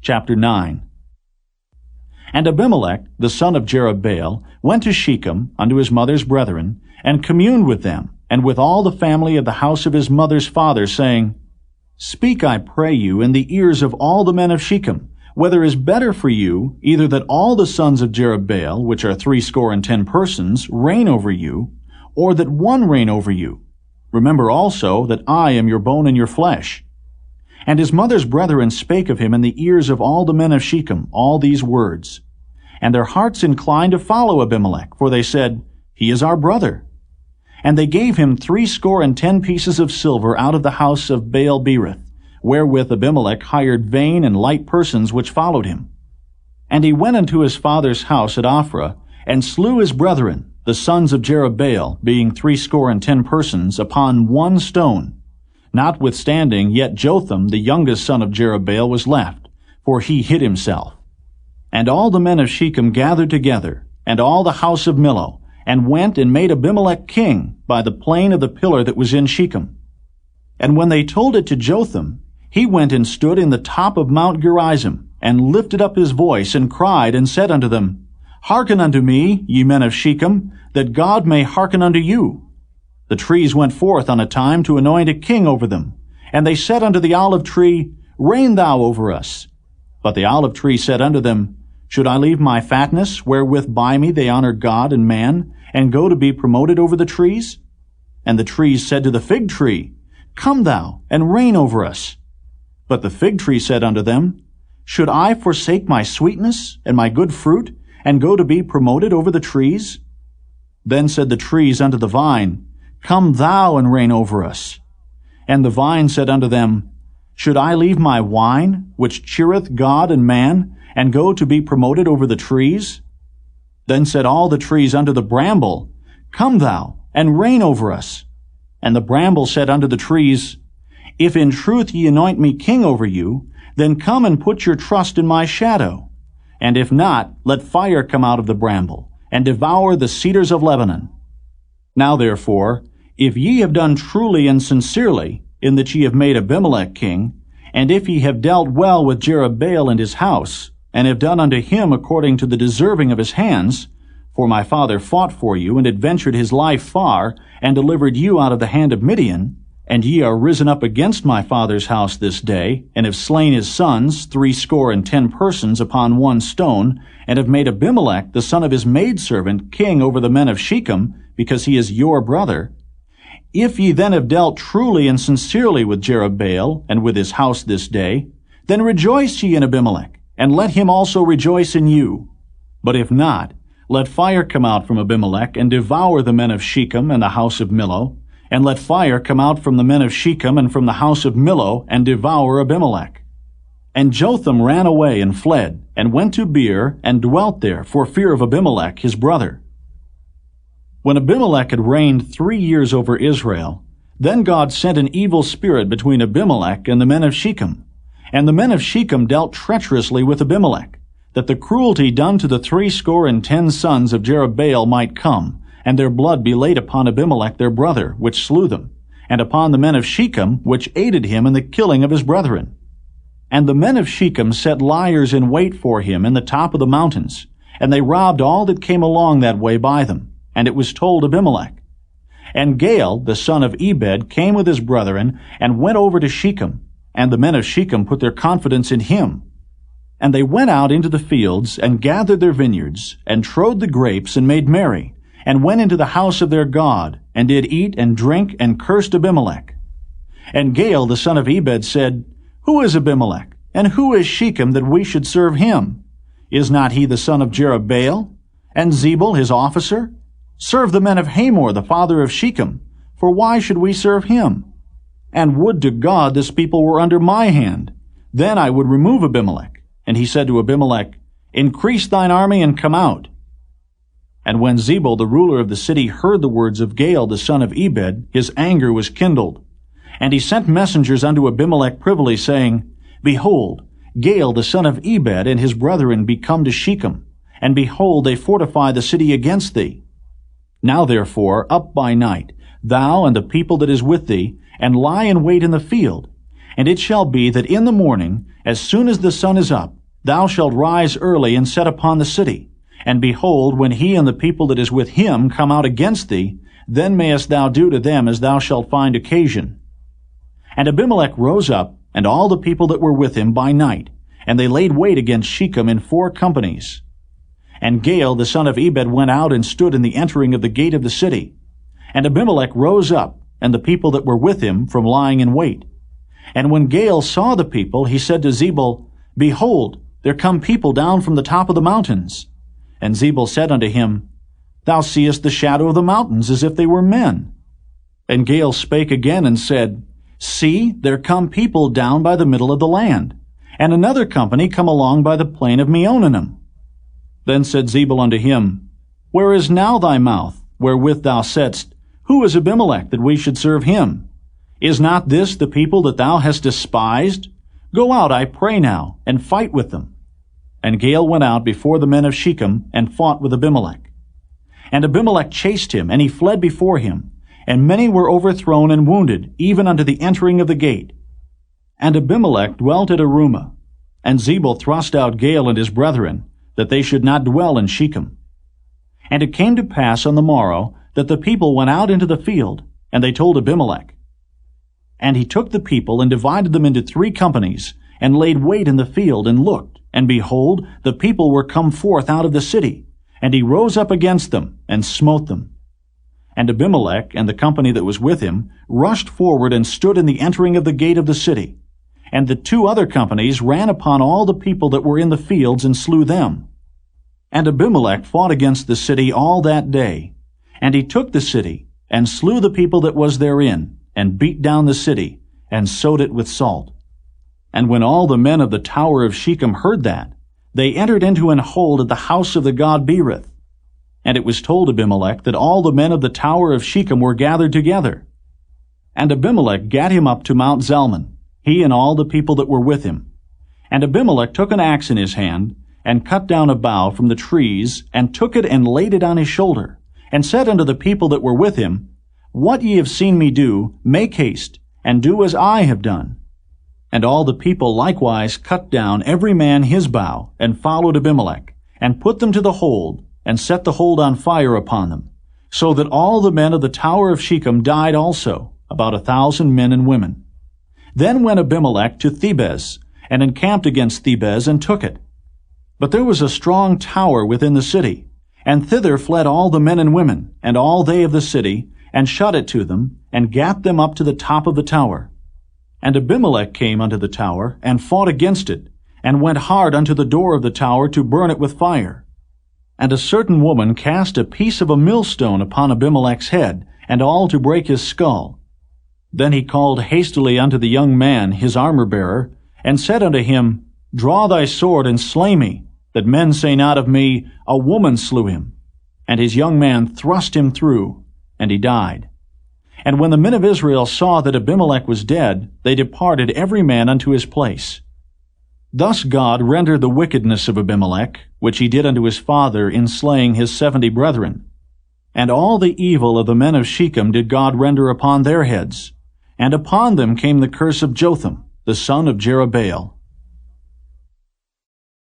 Chapter 9. And Abimelech, the son of Jerubbaal, went to Shechem unto his mother's brethren, and communed with them, and with all the family of the house of his mother's father, saying, Speak, I pray you, in the ears of all the men of Shechem, whether it is better for you, either that all the sons of Jerubbaal, which are 10 persons, reign over you, or that one reign over you. Remember also that I am your bone and your flesh. And his mother's brethren spake of him in the ears of all the men of Shechem all these words. And their hearts inclined to follow Abimelech, for they said, He is our brother. And they gave him 10 pieces of silver out of the house of Baalberith, wherewith Abimelech hired vain and light persons which followed him. And he went unto his father's house at Ophrah, and slew his brethren, the sons of Jerubbaal, being 10 persons, upon one stone. Notwithstanding, yet Jotham, the youngest son of Jerubbaal, was left, for he hid himself. And all the men of Shechem gathered together, and all the house of Millo, and went and made Abimelech king by the plain of the pillar that was in Shechem. And when they told it to Jotham, he went and stood in the top of Mount Gerizim, and lifted up his voice, and cried, and said unto them, Hearken unto me, ye men of Shechem, that God may hearken unto you. The trees went forth on a time to anoint a king over them. And they said unto the olive tree, Reign thou over us. But the olive tree said unto them, Should I leave my fatness, wherewith by me they honor God and man, and go to be promoted over the trees? And the trees said to the fig tree, Come thou, and reign over us. But the fig tree said unto them, Should I forsake my sweetness and my good fruit, and go to be promoted over the trees? Then said the trees unto the vine, Come thou and reign over us. And the vine said unto them, Should I leave my wine, which cheereth God and man, and go to be promoted over the trees? Then said all the trees unto the bramble, Come thou, and reign over us. And the bramble said unto the trees, If in truth ye anoint me king over you, then come and put your trust in my shadow. And if not, let fire come out of the bramble, and devour the cedars of Lebanon. Now therefore, if ye have done truly and sincerely, in that ye have made Abimelech king, and if ye have dealt well with Jerubbaal and his house, and have done unto him according to the deserving of his hands, for my father fought for you, and adventured his life far, and delivered you out of the hand of Midian, and ye are risen up against my father's house this day, and have slain his sons, 10 persons, upon one stone, and have made Abimelech, the son of his maidservant, king over the men of Shechem, because he is your brother. If ye then have dealt truly and sincerely with Jerubbaal, and with his house this day, then rejoice ye in Abimelech, and let him also rejoice in you. But if not, let fire come out from Abimelech, and devour the men of Shechem and the house of Millo, and let fire come out from the men of Shechem and from the house of Millo, and devour Abimelech. And Jotham ran away and fled, and went to Beer, and dwelt there, for fear of Abimelech his brother. When Abimelech had reigned 3 years over Israel, then God sent an evil spirit between Abimelech and the men of Shechem. And the men of Shechem dealt treacherously with Abimelech, that the cruelty done to the 10 sons of Jerubbaal might come, and their blood be laid upon Abimelech their brother, which slew them, and upon the men of Shechem, which aided him in the killing of his brethren. And the men of Shechem set liers in wait for him in the top of the mountains, and they robbed all that came along that way by them. And it was told Abimelech. And Gaal, the son of Ebed, came with his brethren, and went over to Shechem, and the men of Shechem put their confidence in him. And they went out into the fields, and gathered their vineyards, and trode the grapes, and made merry, and went into the house of their God, and did eat and drink, and cursed Abimelech. And Gaal, the son of Ebed, said, Who is Abimelech, and who is Shechem, that we should serve him? Is not he the son of Jerubbaal? And Zebul his officer? Serve the men of Hamor, the father of Shechem, for why should we serve him? And would to God this people were under my hand, then I would remove Abimelech. And he said to Abimelech, Increase thine army, and come out. And when Zebul, the ruler of the city, heard the words of Gaal, the son of Ebed, his anger was kindled. And he sent messengers unto Abimelech privily, saying, Behold, Gaal, the son of Ebed, and his brethren be come to Shechem, and behold, they fortify the city against thee. Now therefore, up by night, thou and the people that is with thee, and lie in wait in the field, And it shall be that in the morning, as soon as the sun is up, thou shalt rise early and set upon the city. And behold, when he and the people that is with him come out against thee, then mayest thou do to them as thou shalt find occasion. And Abimelech rose up, and all the people that were with him by night, and they laid wait against Shechem in 4 companies. And Gaal the son of Ebed went out and stood in the entering of the gate of the city. And Abimelech rose up, and the people that were with him, from lying in wait. And when Gaal saw the people, he said to Zebul, Behold, there come people down from the top of the mountains. And Zebul said unto him, Thou seest the shadow of the mountains, as if they were men. And Gaal spake again and said, See, there come people down by the middle of the land, and another company come along by the plain of Meonanim. Then said Zebul unto him, Where is now thy mouth, wherewith thou saidst, Who is Abimelech, that we should serve him? Is not this the people that thou hast despised? Go out, I pray now, and fight with them. And Gaal went out before the men of Shechem, and fought with Abimelech. And Abimelech chased him, and he fled before him. And many were overthrown and wounded, even unto the entering of the gate. And Abimelech dwelt at Arumah. And Zebul thrust out Gaal and his brethren, that they should not dwell in Shechem. And it came to pass on the morrow, that the people went out into the field, and they told Abimelech. And he took the people, and divided them into 3 companies, and laid wait in the field, and looked, and behold, the people were come forth out of the city. And he rose up against them, and smote them. And Abimelech and the company that was with him rushed forward and stood in the entering of the gate of the city. And the 2 other companies ran upon all the people that were in the fields and slew them. And Abimelech fought against the city all that day. And he took the city, and slew the people that was therein, and beat down the city, and sowed it with salt. And when all the men of the tower of Shechem heard that, they entered into an hold at the house of the god Baalberith. And it was told Abimelech that all the men of the tower of Shechem were gathered together. And Abimelech gat him up to Mount Zalmon, he and all the people that were with him. And Abimelech took an axe in his hand, and cut down a bough from the trees, and took it and laid it on his shoulder, and said unto the people that were with him, What ye have seen me do, make haste, and do as I have done. And all the people likewise cut down every man his bough, and followed Abimelech, and put them to the hold, and set the hold on fire upon them, so that all the men of the tower of Shechem died also, about 1,000 men and women. Then went Abimelech to Thebez, and encamped against Thebez, and took it. But there was a strong tower within the city, and thither fled all the men and women, and all they of the city, and shut it to them, and gat them up to the top of the tower. And Abimelech came unto the tower, and fought against it, and went hard unto the door of the tower to burn it with fire. And a certain woman cast a piece of a millstone upon Abimelech's head, and all to break his skull. Then he called hastily unto the young man, his armor-bearer, and said unto him, Draw thy sword, and slay me, that men say not of me, A woman slew him. And his young man thrust him through, and he died. And when the men of Israel saw that Abimelech was dead, they departed every man unto his place. Thus God rendered the wickedness of Abimelech, which he did unto his father in slaying his 70 brethren. And all the evil of the men of Shechem did God render upon their heads. And upon them came the curse of Jotham, the son of Jerubbaal.